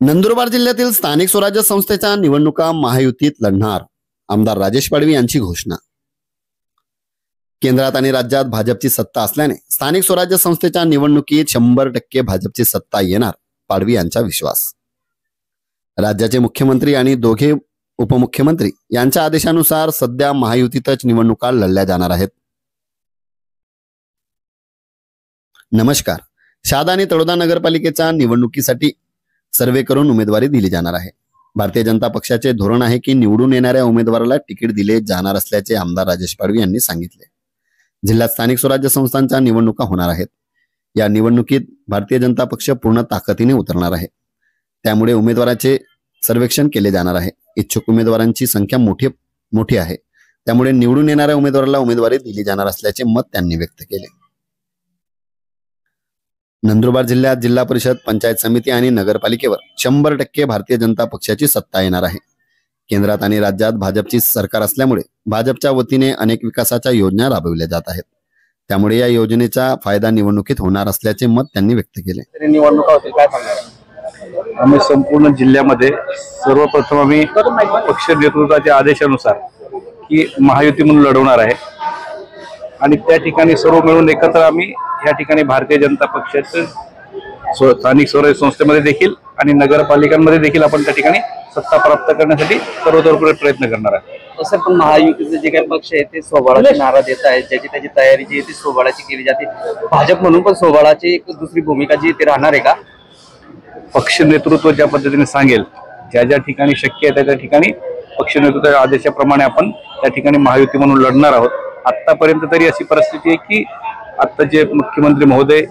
नंदुरबार जिल्ह्यातील स्थानिक स्वराज्य संस्थेच्या निवडणुका महायुतीत लढणार, आमदार राजेश पाडवी यांची घोषणा। केंद्रात आणि राज्यात भाजपची सत्ता असल्याने स्थानिक स्वराज्य संस्थेच्या निवडणुकीत 100% भाजपची सत्ता येणार, पाडवी यांचा विश्वास। राज्याचे मुख्यमंत्री आणि दोघे उपमुख्यमंत्री यांच्या आदेशानुसार सध्या महायुतीतच निवडणुका लढल्या जाणार आहेत। नमस्कार। शहादा आणि तळोदा नगरपालिकेच्या निवडणुकीसाठी सर्वे करून उमेदवारी दिली जाणार आहे। भारतीय जनता पक्षाचे धोरण आहे की निवडून येणाऱ्या उमेदवाराला तिकीट दिले जाणार असल्याचे आमदार राजेश पाडवी यांनी सांगितले। जिल्ह्यात स्थानिक स्वराज्य संस्थांच्या निवडणुका होणार आहेत। या निवडणुकीत भारतीय जनता पक्ष पूर्ण ताकदीने उतरणार आहे। त्यामुळे उमेदवाराचे सर्वेक्षण केले जाणार आहे। इच्छुक उमेदवारांची संख्या मोठी आहे। त्यामुळे निवडून येणाऱ्या उमेदवाराला उमेदवारी दिली जाणार असल्याचे मत त्यांनी व्यक्त केले। नंदुरबार जिल्ह्यात जिल्हा परिषद, पंचायत समिती आणि नगरपालिकेवर 100% भारतीय जनता पक्षाची सत्ता येणार आहे। केंद्रात आणि राज्यात भाजपची सरकार असल्यामुळे भाजपच्या वतीने अनेक विकासाच्या योजना राबविल्या जात आहेत। त्यामुळे या योजनेचा फायदा निवडणुकीत होणार असल्याचे मत त्यांनी व्यक्त केले। निवडणुका होतील काय सांगणार? आम्ही संपूर्ण जिल्ह्यामध्ये सर्वप्रथम आम्ही पक्ष नेतृत्वाच्या आदेशानुसार की महायुती म्हणून लढवणार आहे आणि त्या ठिकाणी सर्व मिळून एकत्र आम्ही या ठिकाणी भारतीय जनता पक्षाचे स्थानिक स्वराज्य संस्थेमध्ये देखील आणि नगरपालिकांमध्ये देखील आपण त्या ठिकाणी सत्ता प्राप्त करण्यासाठी सर्वतोपरी प्रयत्न करणार आहे। तसं पण महायुतीचे जे काही पक्ष आहेत ते स्वबळाची नारा देत आहेत, ज्याची त्याची तयारी जी आहे ती स्वबळाची केली जाते। भाजप म्हणून पण स्वबळाची एक दुसरी भूमिका जी ते राहणार आहे का? पक्ष नेतृत्व ज्या पद्धतीने सांगेल, ज्या ज्या ठिकाणी शक्य आहे त्या ठिकाणी पक्ष नेतृत्वाच्या आदेशाप्रमाणे आपण त्या ठिकाणी महायुती म्हणून लढणार आहोत। आतापर्यंत तरी अशी परिस्थिती आहे की आता जे मुख्यमंत्री महोदय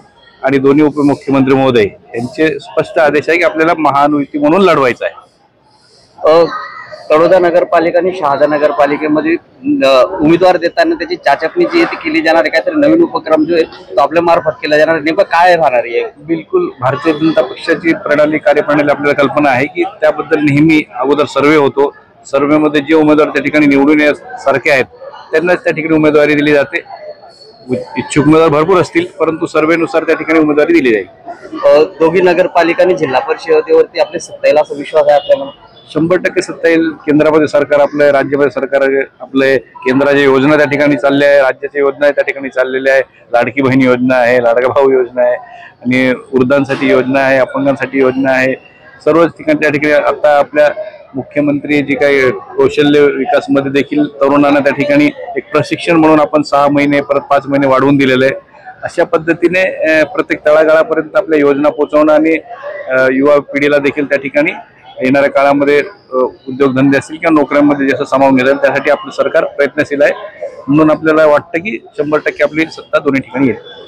आणि दोन्ही उपमुख्यमंत्री महोदय यांचे स्पष्ट आदेश आहे की आपल्याला महायुती म्हणून लढवायचं आहे। तळोदा नगरपालिका आणि शहादा नगरपालिकेमध्ये उमेदवार देताना त्याची चाचपणी जी आहे ती केली जाणार आहे। काहीतरी नवीन उपक्रम जो आहे तो आपल्या मार्फत केला जाणार, नेमकं काय राहणार आहे? बिलकुल भारतीय जनता पक्षाची कार्यप्रणाली आपल्याला कल्पना आहे की त्याबद्दल नेहमी अगोदर सर्वे होतो। सर्वेमध्ये जे उमेदवार त्या ठिकाणी निवडून येण्यासारखे आहेत त्यांनाच त्या ठिकाणी उमेदवारी दिली जाते। इच्छुक उमेदवार भरपूर असतील, परंतु सर्वेनुसार त्या ठिकाणी उमेदवारी दिली जाईल। दोघी नगरपालिका आणि जिल्हा परिषदेवरती आपल्या सत्ता येईल असा विश्वास आहे आपल्याला? 100% सत्ता येईल। केंद्रामध्ये सरकार आपलं, राज्यामध्ये सरकार आपले, केंद्राच्या योजना त्या ठिकाणी चालल्या आहे, राज्याच्या योजना त्या ठिकाणी चाललेल्या आहे। लाडकी बहीण योजना आहे, लाडका भाऊ योजना आहे आणि वृद्धांसाठी योजना आहे, अपंगांसाठी योजना आहे। सर्वच ठिकाणी त्या ठिकाणी आता आपल्या मुख्यमंत्री जी काही कौशल्य विकास मध्ये देखील तरुणांना त्या ठिकाणी एक प्रशिक्षण म्हणून आपण 6 महिने परत 5 महिने वाढवून दिलेले आहे। अशा पद्धतीने प्रत्येक तळागाळापर्यंत आपल्या योजना पोहोचवणं आणि युवा पिढीला देखील त्या ठिकाणी येणाऱ्या काळामध्ये उद्योगधंदे असतील किंवा नोकऱ्यांमध्ये जसं सामावून घेता त्यासाठी आपलं सरकार प्रयत्नशील आहे। म्हणून आपल्याला वाटतं की 100% आपली सत्ता दोन्ही ठिकाणी येईल।